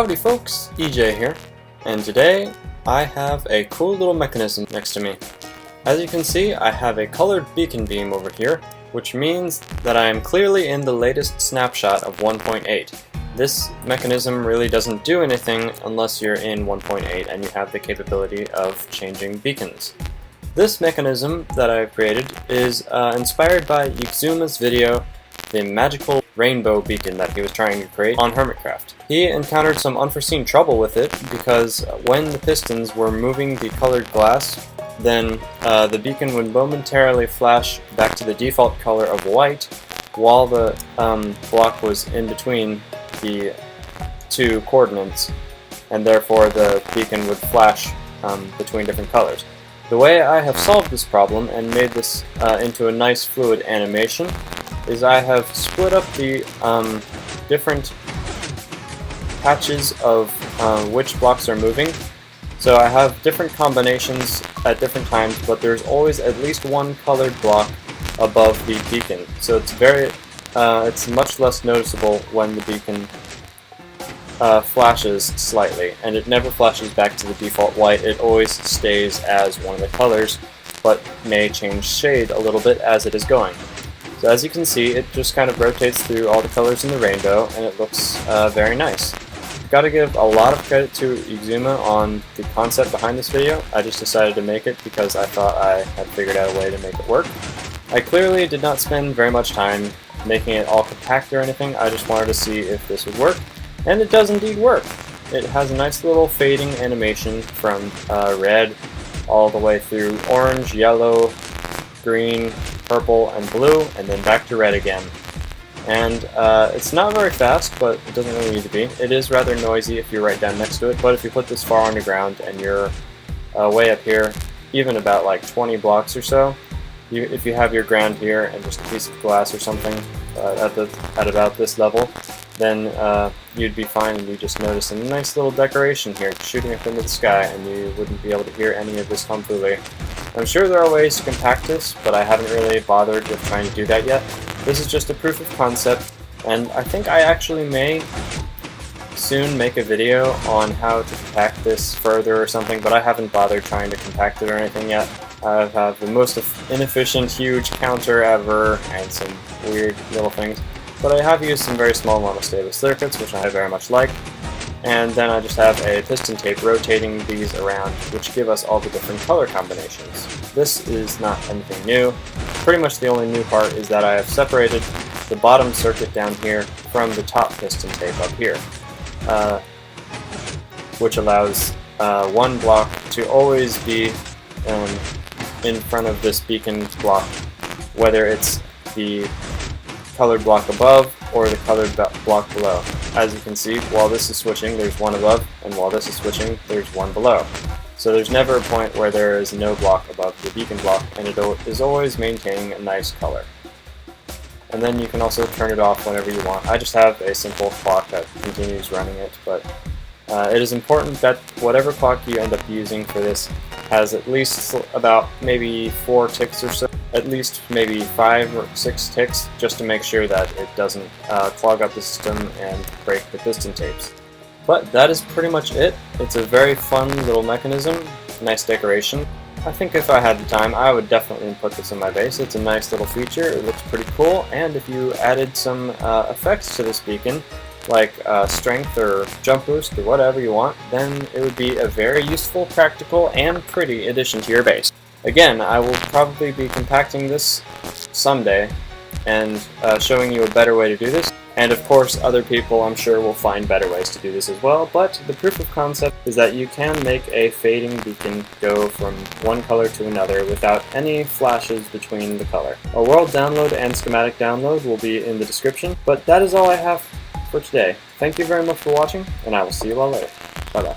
Howdy folks, EJ here, and today I have a cool little mechanism next to me. As you can see, I have a colored beacon beam over here, which means that I am clearly in the latest snapshot of 1.8. This mechanism really doesn't do anything unless you're in 1.8 and you have the capability of changing beacons. This mechanism that I've created is inspired by Xisuma's video, the magical rainbow beacon that he was trying to create on Hermitcraft. He encountered some unforeseen trouble with it because when the pistons were moving the colored glass, then the beacon would momentarily flash back to the default color of white while the block was in between the two coordinates, and therefore the beacon would flash between different colors. The way I have solved this problem and made this into a nice fluid animation is I have split up the different patches of which blocks are moving. So I have different combinations at different times, but there's always at least one colored block above the beacon. So it's much less noticeable when the beacon flashes slightly, and it never flashes back to the default white. It always stays as one of the colors, but may change shade a little bit as it is going. So as you can see, it just kind of rotates through all the colors in the rainbow, and it looks very nice. Got to give a lot of credit to Xisuma on the concept behind this video. I just decided to make it because I thought I had figured out a way to make it work. I clearly did not spend very much time making it all compact or anything. I just wanted to see if this would work, and it does indeed work. It has a nice little fading animation from red all the way through orange, yellow, green, purple, and blue, and then back to red again. And it's not very fast, but it doesn't really need to be. It is rather noisy if you're right down next to it, but if you put this far underground and you're way up here, even about like 20 blocks or so, if you have your ground here and just a piece of glass or something at about this level, then you'd be fine, and you just notice a nice little decoration here shooting up into the sky, and you wouldn't be able to hear any of this tomfoolery. I'm sure there are ways to compact this, but I haven't really bothered with trying to do that yet. This is just a proof of concept, and I think I actually may soon make a video on how to compact this further or something, but I haven't bothered trying to compact it or anything yet. I have the most inefficient huge counter ever and some weird little things, but I have used some very small monostable circuits, which I very much like. And then I just have a piston tape rotating these around, which give us all the different color combinations. This is not anything new. Pretty much the only new part is that I have separated the bottom circuit down here from the top piston tape up here, which allows one block to always be in front of this beacon block, whether it's the colored block above or the colored block below. As you can see, while this is switching, there's one above, and while this is switching, there's one below. So there's never a point where there is no block above the beacon block, and it is always maintaining a nice color. And then you can also turn it off whenever you want. I just have a simple clock that continues running it, but it is important that whatever clock you end up using for this has at least about maybe 4 ticks or so, at least maybe 5 or 6 ticks, just to make sure that it doesn't clog up the system and break the piston tapes. But that is pretty much it. It's a very fun little mechanism, nice decoration. I think if I had the time, I would definitely put this in my base. It's a nice little feature, it looks pretty cool, and if you added some effects to this beacon, like strength or jump boost or whatever you want, then it would be a very useful, practical, and pretty addition to your base. Again, I will probably be compacting this someday and showing you a better way to do this. And of course, other people I'm sure will find better ways to do this as well, but the proof of concept is that you can make a fading beacon go from one color to another without any flashes between the color. A world download and schematic download will be in the description, but that is all I have for today. Thank you very much for watching, and I will see you all later. Bye bye.